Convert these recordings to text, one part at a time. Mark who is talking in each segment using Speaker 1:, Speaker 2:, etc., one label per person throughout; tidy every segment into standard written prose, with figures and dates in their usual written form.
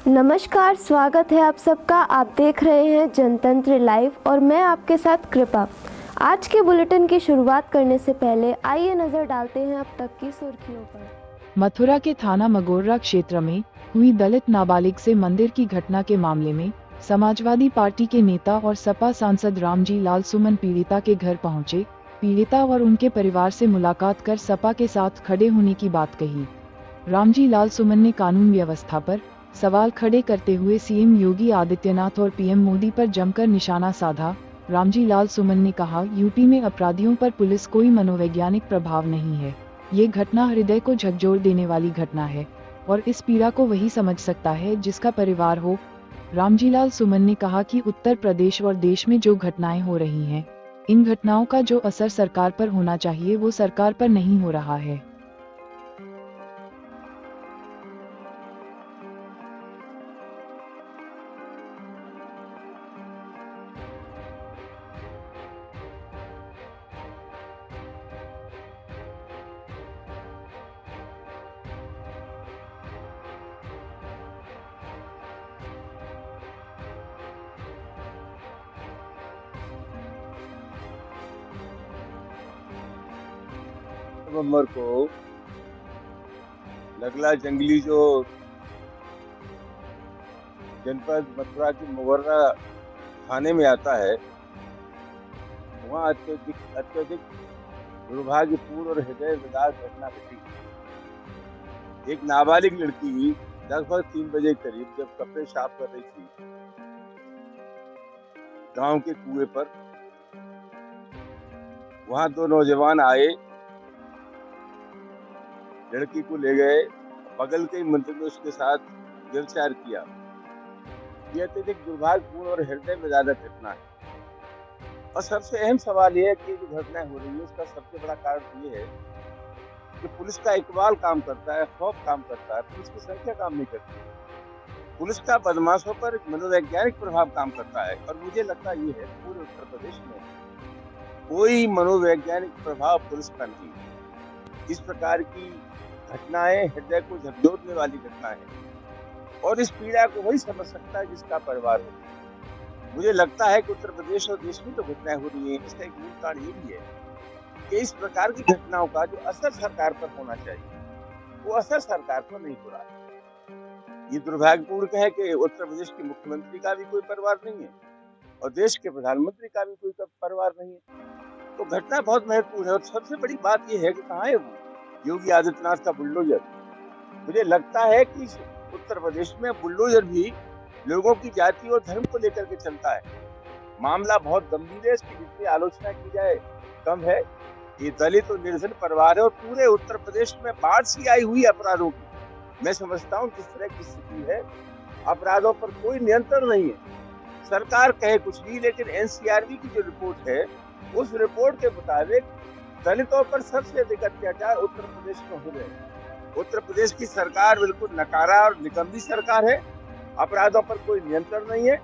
Speaker 1: नमस्कार, स्वागत है आप सबका। आप देख रहे हैं जनतंत्र लाइव और मैं आपके साथ कृपा। आज के बुलेटिन की शुरुआत करने से पहले आइए नजर डालते हैं अब तक की सुर्खियों पर।
Speaker 2: मथुरा के थाना मगोर्रा क्षेत्र में हुई दलित नाबालिग से मंदिर की घटना के मामले में समाजवादी पार्टी के नेता और सपा सांसद रामजी लाल सुमन पीड़िता के घर पहुंचे। पीड़िता और उनके परिवार से मुलाकात कर सपा के साथ खड़े होने की बात कही। रामजी लाल सुमन ने कानून व्यवस्था पर सवाल खड़े करते हुए सीएम योगी आदित्यनाथ और पीएम मोदी पर जमकर निशाना साधा। रामजी लाल सुमन ने कहा, यूपी में अपराधियों पर पुलिस कोई मनोवैज्ञानिक प्रभाव नहीं है। ये घटना हृदय को झकझोर देने वाली घटना है और इस पीड़ा को वही समझ सकता है जिसका परिवार हो। रामजी लाल सुमन ने कहा कि उत्तर प्रदेश और देश में जो घटनाएं हो रही हैं, इन घटनाओं का जो असर सरकार पर होना चाहिए वो सरकार पर नहीं हो रहा है।
Speaker 3: नवंबर को नगला जंगली जो जनपद मथुरा के मुगर्रा थाने में आता है, वहाँ अत्यधिक दुर्भाग्यपूर्ण और हृदय विदारक घटना घटी। एक नाबालिग लड़की लगभग 3 बजे करीब जब कपड़े साफ कर रही थी गांव के कुएं पर, वहाँ 2 नौजवान आए, लड़की को ले गए, बगल के मंदिर में उसके साथ व्यभिचार किया। यह अत्यधिक दुर्भाग्यपूर्ण और हृदय विदारक घटना है। और सबसे अहम सवाल यह है कि जो घटना हो रही है उसका सबसे बड़ा कारण ये है कि पुलिस का इकबाल काम करता है, खौफ काम करता है, पुलिस की संख्या काम नहीं करती। पुलिस का बदमाशों पर एक मनोवैज्ञानिक प्रभाव काम करता है और मुझे लगता ये है पूरे उत्तर प्रदेश में कोई मनोवैज्ञानिक प्रभाव पुलिस का नहीं। इस प्रकार की घटनाएं हृदय को झकझोरने वाली घटनाएं और इस पीड़ा को वही समझ सकता है जिसका परिवार हो। मुझे लगता है कि उत्तर प्रदेश और देश में जो घटनाएं हो रही हैं, इसका एक मूल कारण ये भी है कि इस प्रकार की घटनाओं का जो असर सरकार पर होना चाहिए वो असर सरकार पर नहीं हो रहा है। ये दुर्भाग्यपूर्ण है कि उत्तर प्रदेश के मुख्यमंत्री का भी कोई परिवार नहीं है और देश के प्रधानमंत्री का भी कोई परिवार नहीं है। तो घटना बहुत महत्वपूर्ण है और सबसे बड़ी बात यह है कि कहाँ है वो योगी आदित्यनाथ का बुलडोजर। मुझे लगता है कि उत्तर प्रदेश में बुलडोजर भी लोगों की जाति और धर्म को लेकर के चलता है। मामला बहुत गंभीर है, इसकी जितनी आलोचना की जाए कम है। ये दलित और निर्धन परिवार है और पूरे उत्तर प्रदेश में बाढ़ सी आई हुई अपराधों की। मैं समझता हूँ जिस तरह की स्थिति है, अपराधों पर कोई नियंत्रण नहीं है। सरकार कहे कुछ भी, लेकिन एनसीआरबी की जो रिपोर्ट है उस रिपोर्ट के मुताबिक दलितों पर सबसे अधिक अत्याचार उत्तर प्रदेश में हो रहे हैं। उत्तर प्रदेश की सरकार बिल्कुल नकारा और निकम्मी सरकार है, अपराधों पर कोई नियंत्रण नहीं है।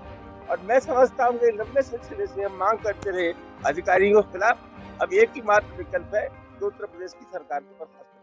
Speaker 3: और मैं समझता हूँ कि लंबे सिलसिले से हम मांग करते रहे अधिकारियों के खिलाफ। अब एक ही मात्र विकल्प है कि उत्तर प्रदेश की सरकार के बर्खास्त